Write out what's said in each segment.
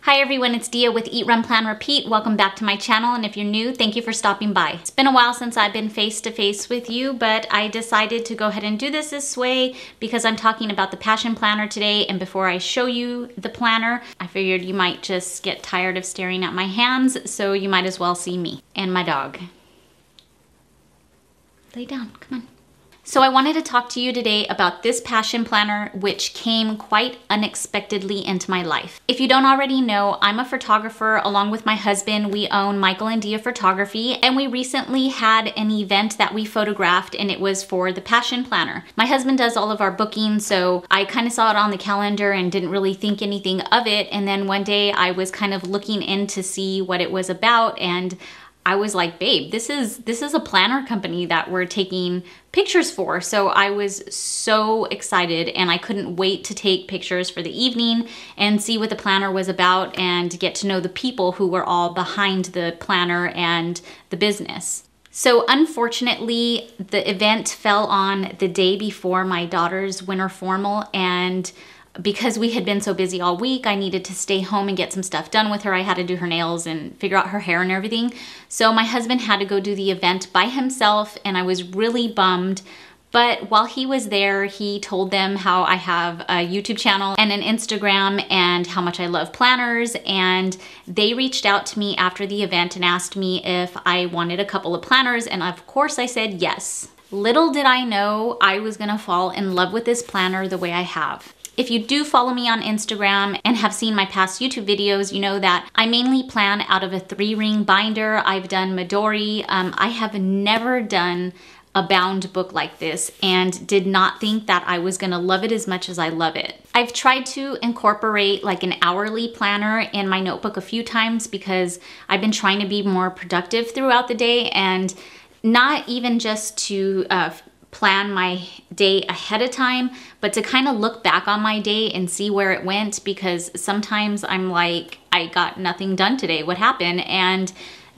Hi everyone, it's Dia with Eat, Run, Plan, Repeat. Welcome back to my channel, and if you're new, thank you for stopping by. It's been a while since I've been face to face with you, but I decided to go ahead and do this way because I'm talking about the Passion Planner today, and before I show you the planner, I figured you might just get tired of staring at my hands, so you might as well see me and my dog. Lay down, come on. So I wanted to talk to you today about this Passion Planner, which came quite unexpectedly into my life. If you don't already know, I'm a photographer. Along with my husband, we own Michael and Dia Photography, and we recently had an event that we photographed, and it was for the Passion Planner. My husband does all of our booking, so I kind of saw it on the calendar and didn't really think anything of it. And then one day I was kind of looking in to see what it was about, and I was like, babe, this is a planner company that we're taking pictures for. So I was so excited, and I couldn't wait to take pictures for the evening and see what the planner was about and get to know the people who were all behind the planner and the business. So unfortunately, the event fell on the day before my daughter's winter formal, and because we had been so busy all week, I needed to stay home and get some stuff done with her. I had to do her nails and figure out her hair and everything. So my husband had to go do the event by himself, and I was really bummed. But while he was there, he told them how I have a YouTube channel and an Instagram and how much I love planners. And they reached out to me after the event and asked me if I wanted a couple of planners. And of course I said yes. Little did I know I was gonna fall in love with this planner the way I have. If you do follow me on Instagram and have seen my past YouTube videos, you know that I mainly plan out of a 3-ring binder. I've done Midori. I have never done a bound book like this and did not think that I was gonna love it as much as I love it. I've tried to incorporate like an hourly planner in my notebook a few times because I've been trying to be more productive throughout the day, and not even just to plan my day ahead of time, but to kind of look back on my day and see where it went, because sometimes I'm like, I got nothing done today, what happened? And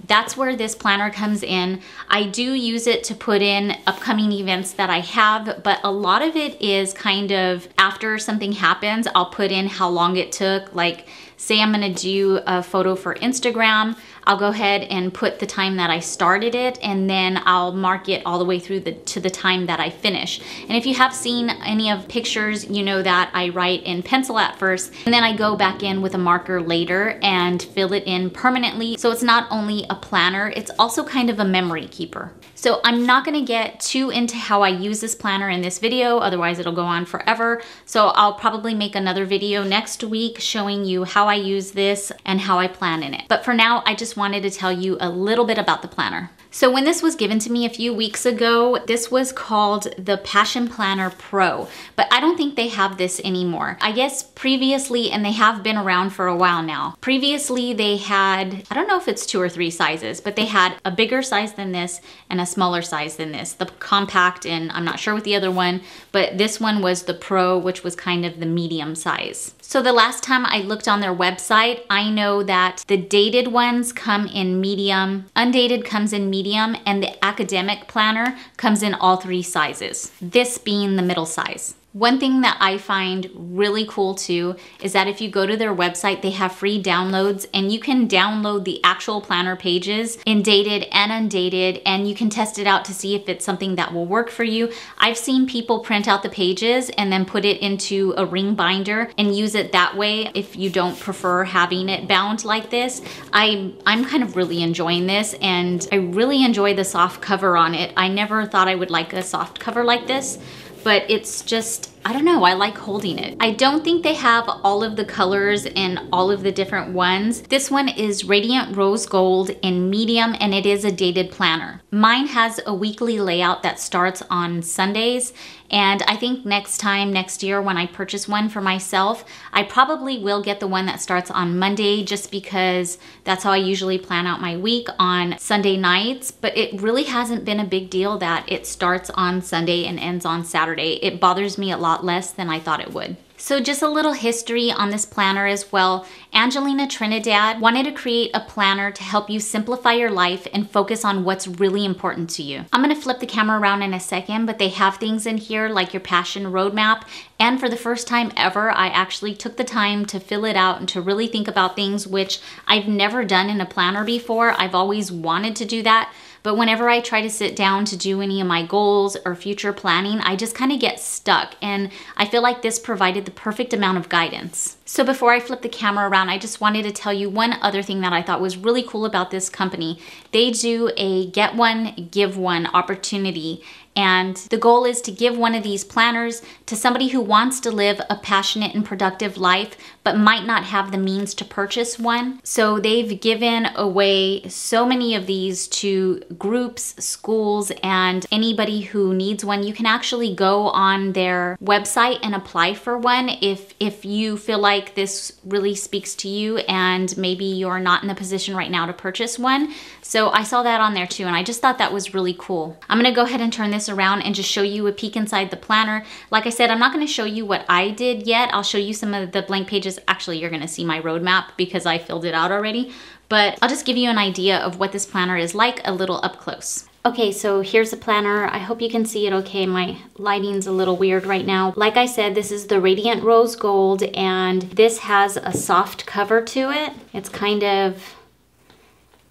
that's where this planner comes in. I do use it to put in upcoming events that I have, but a lot of it is kind of after something happens, I'll put in how long it took. Like, say I'm gonna do a photo for Instagram, I'll go ahead and put the time that I started it, and then I'll mark it all the way through to the time that I finish. And if you have seen any of pictures, you know that I write in pencil at first, and then I go back in with a marker later and fill it in permanently. So it's not only a planner, it's also kind of a memory keeper. So I'm not gonna get too into how I use this planner in this video, otherwise it'll go on forever. So I'll probably make another video next week showing you how I use this and how I plan in it. But for now, I just wanted to tell you a little bit about the planner. So when this was given to me a few weeks ago, this was called the Passion Planner Pro, but I don't think they have this anymore. I guess previously, and they have been around for a while now, previously they had, I don't know if it's 2 or 3 sizes, but they had a bigger size than this and a smaller size than this, the compact, and I'm not sure what the other one, but this one was the Pro, which was kind of the medium size. So the last time I looked on their website, I know that the dated ones come in medium, undated comes in medium, and the academic planner comes in all 3 sizes, this being the middle size. One thing that I find really cool too is that if you go to their website, they have free downloads, and you can download the actual planner pages in dated and undated, and you can test it out to see if it's something that will work for you. I've seen people print out the pages and then put it into a ring binder and use it that way if you don't prefer having it bound like this. I'm kind of really enjoying this, and I really enjoy the soft cover on it. I never thought I would like a soft cover like this, but it's just, I don't know, I like holding it. I don't think they have all of the colors and all of the different ones. This one is Radiant Rose Gold in medium, and it is a dated planner. Mine has a weekly layout that starts on Sundays, and I think next year when I purchase one for myself, I probably will get the one that starts on Monday, just because that's how I usually plan out my week, on Sunday nights. But it really hasn't been a big deal that it starts on Sunday and ends on Saturday. It bothers me a lot less than I thought it would. So just a little history on this planner as well. Angelina Trinidad wanted to create a planner to help you simplify your life and focus on what's really important to you. I'm gonna flip the camera around in a second, but they have things in here like your passion roadmap. And for the first time ever, I actually took the time to fill it out and to really think about things which I've never done in a planner before. I've always wanted to do that. But whenever I try to sit down to do any of my goals or future planning, I just kind of get stuck. And I feel like this provided the perfect amount of guidance. So before I flip the camera around, I just wanted to tell you one other thing that I thought was really cool about this company. They do a get one, give one opportunity. And the goal is to give one of these planners to somebody who wants to live a passionate and productive life, but might not have the means to purchase one. So they've given away so many of these to groups, schools, and anybody who needs one. You can actually go on their website and apply for one if you feel like this really speaks to you and maybe you're not in the position right now to purchase one. So I saw that on there too, and I just thought that was really cool. I'm gonna go ahead and turn this around and just show you a peek inside the planner. Like I said, I'm not going to show you what I did yet. I'll show you some of the blank pages. Actually, you're going to see my roadmap because I filled it out already, but I'll just give you an idea of what this planner is like a little up close. Okay, so here's the planner. I hope you can see it okay. My lighting's a little weird right now. Like I said, this is the Radiant Rose Gold, and this has a soft cover to it. It's kind of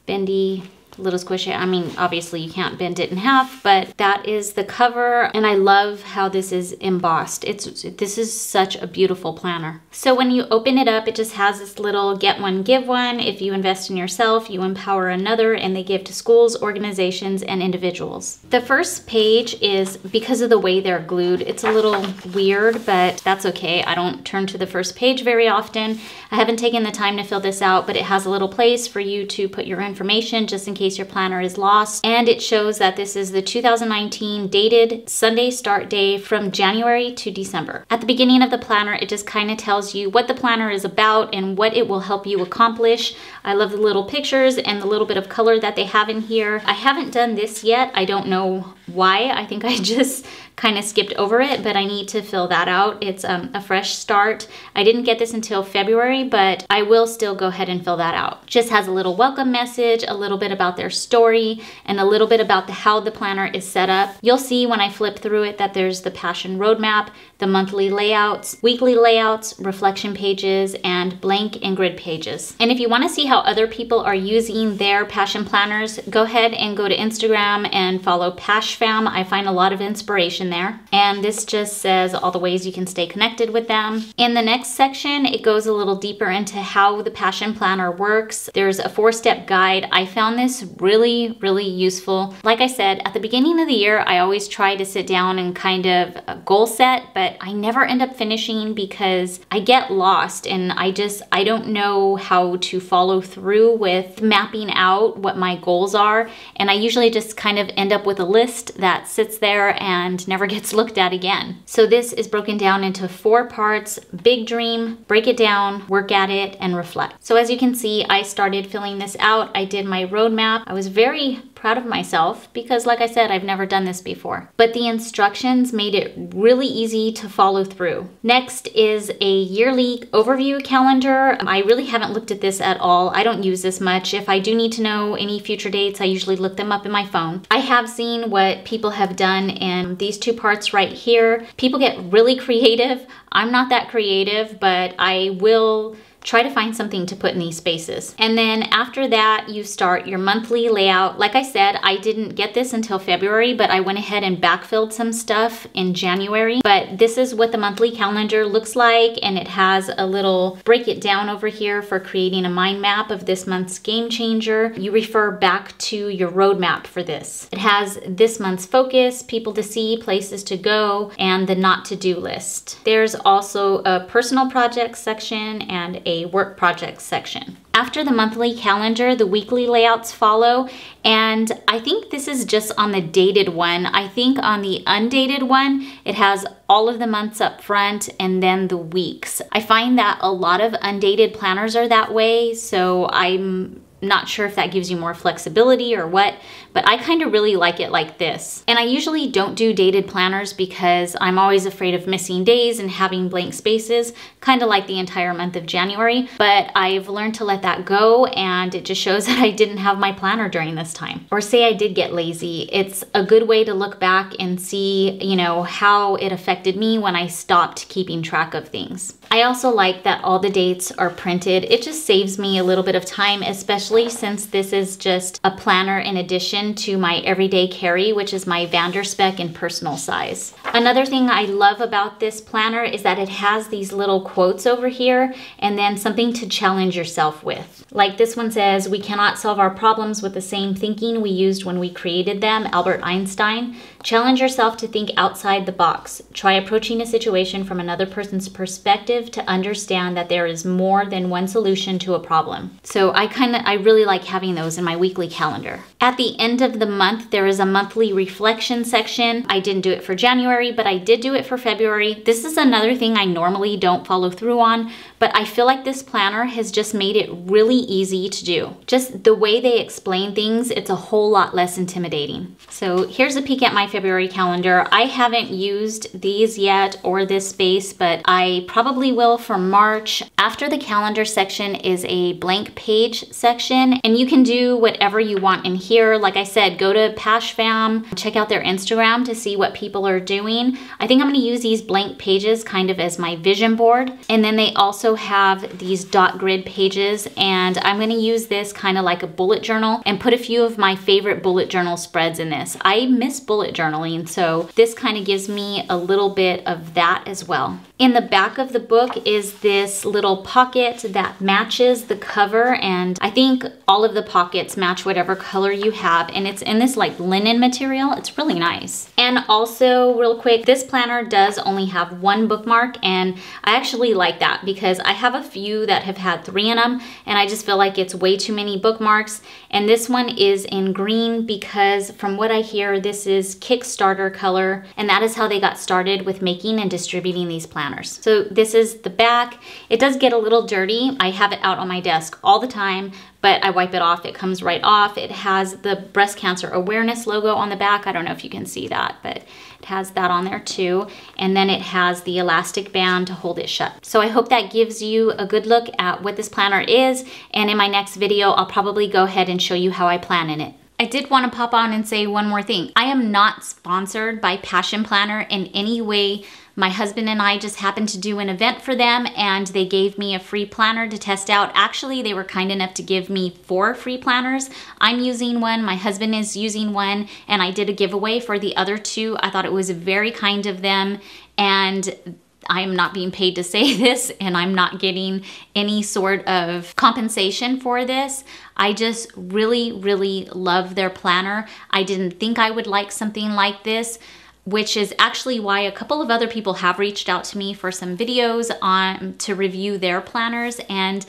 bendy, a little squishy. I mean, obviously you can't bend it in half, but that is the cover, and I love how this is embossed. This is such a beautiful planner. So when you open it up, it just has this little get one, give one. If you invest in yourself, you empower another, and they give to schools, organizations, and individuals. The first page is, because of the way they're glued, it's a little weird, but that's okay. I don't turn to the first page very often. I haven't taken the time to fill this out, but it has a little place for you to put your information just in case your planner is lost. And it shows that this is the 2019 dated Sunday start day from January to December. At the beginning of the planner, it just kind of tells you what the planner is about and what it will help you accomplish. I love the little pictures and the little bit of color that they have in here. I haven't done this yet. I don't know why. I think I just kind of skipped over it, but I need to fill that out. It's a fresh start. I didn't get this until February, but I will still go ahead and fill that out. Just has a little welcome message, a little bit about their story, and a little bit about how the planner is set up. You'll see when I flip through it that there's the passion roadmap, the monthly layouts, weekly layouts, reflection pages, and blank and grid pages. And if you want to see how other people are using their passion planners, go ahead and go to Instagram and follow PashFam. I find a lot of inspiration there. And this just says all the ways you can stay connected with them. In the next section, it goes a little deeper into how the passion planner works. There's a 4-step guide. I found this really, really useful. Like I said, at the beginning of the year, I always try to sit down and kind of goal set, but I never end up finishing because I get lost and I don't know how to follow through with mapping out what my goals are. And I usually just kind of end up with a list that sits there and never gets looked at again. So this is broken down into 4 parts: big dream, break it down, work at it, and reflect. So as you can see, I started filling this out. I did my roadmap. I was very proud of myself because, like I said, I've never done this before. But the instructions made it really easy to follow through. Next is a yearly overview calendar. I really haven't looked at this at all. I don't use this much. If I do need to know any future dates, I usually look them up in my phone. I have seen what people have done in these 2 parts right here. People get really creative. I'm not that creative, but I will try to find something to put in these spaces. And then after that, you start your monthly layout. Like I said, I didn't get this until February, but I went ahead and backfilled some stuff in January. But this is what the monthly calendar looks like, and it has a little break it down over here for creating a mind map of this month's game changer. You refer back to your roadmap for this. It has this month's focus, people to see, places to go, and the not to do list. There's also a personal projects section and a work projects section. After the monthly calendar, the weekly layouts follow, and I think this is just on the dated one. I think on the undated one, it has all of the months up front and then the weeks. I find that a lot of undated planners are that way, so I'm not sure if that gives you more flexibility or what, but I kind of really like it like this. And I usually don't do dated planners because I'm always afraid of missing days and having blank spaces, kind of like the entire month of January. But I've learned to let that go, and it just shows that I didn't have my planner during this time. Or say I did get lazy. It's a good way to look back and see, you know, how it affected me when I stopped keeping track of things. I also like that all the dates are printed. It just saves me a little bit of time, especially since this is just a planner in addition to my everyday carry, which is my Vanderspec in personal size. Another thing I love about this planner is that it has these little quotes over here and then something to challenge yourself with. Like this one says, "We cannot solve our problems with the same thinking we used when we created them, Albert Einstein. Challenge yourself to think outside the box. Try approaching a situation from another person's perspective to understand that there is more than one solution to a problem." So I really like having those in my weekly calendar. At the end of the month, there is a monthly reflection section. I didn't do it for January, but I did do it for February. This is another thing I normally don't follow through on, but I feel like this planner has just made it really easy to do. Just the way they explain things, it's a whole lot less intimidating. So here's a peek at my February calendar. I haven't used these yet or this space, but I probably will for March. After the calendar section is a blank page section, and you can do whatever you want in here. Like I said, go to PashFam, check out their Instagram to see what people are doing. I think I'm gonna use these blank pages kind of as my vision board. And then they also have these dot grid pages, and I'm gonna use this kind of like a bullet journal and put a few of my favorite bullet journal spreads in this. I miss bullet journaling, so this kind of gives me a little bit of that as well. In the back of the book is this little pocket that matches the cover, and I think all of the pockets match whatever color you have, and it's in this like linen material. It's really nice. And also real quick, this planner does only have one bookmark, and I actually like that because I have a few that have had 3 in them, and I just feel like it's way too many bookmarks. And this one is in green because from what I hear, this is Kickstarter color, and that is how they got started with making and distributing these planners. So this is the back. It does get a little dirty. I have it out on my desk all the time, but I wipe it off. It comes right off. It has the breast cancer awareness logo on the back. I don't know if you can see that, but it has that on there too. And then it has the elastic band to hold it shut. So I hope that gives you a good look at what this planner is. And in my next video, I'll probably go ahead and show you how I plan in it. I did want to pop on and say one more thing. I am not sponsored by Passion Planner in any way. My husband and I just happened to do an event for them, and they gave me a free planner to test out. Actually, they were kind enough to give me 4 free planners. I'm using one, my husband is using one, and I did a giveaway for the other 2. I thought it was very kind of them, and I'm not being paid to say this, and I'm not getting any sort of compensation for this. I just really, really love their planner. I didn't think I would like something like this, which is actually why a couple of other people have reached out to me for some videos on to review their planners. And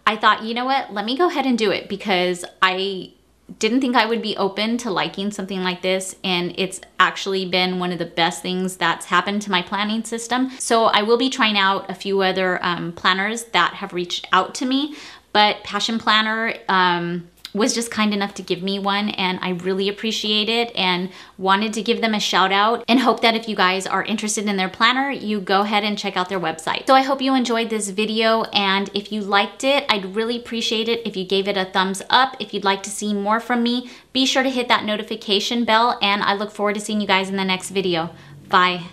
I thought, you know what, let me go ahead and do it because I didn't think I would be open to liking something like this, and it's actually been one of the best things that's happened to my planning system. So I will be trying out a few other planners that have reached out to me, but Passion Planner was just kind enough to give me one, and I really appreciate it and wanted to give them a shout out and hope that if you guys are interested in their planner, you go ahead and check out their website. So I hope you enjoyed this video, and if you liked it, I'd really appreciate it if you gave it a thumbs up. If you'd like to see more from me, be sure to hit that notification bell, and I look forward to seeing you guys in the next video. Bye.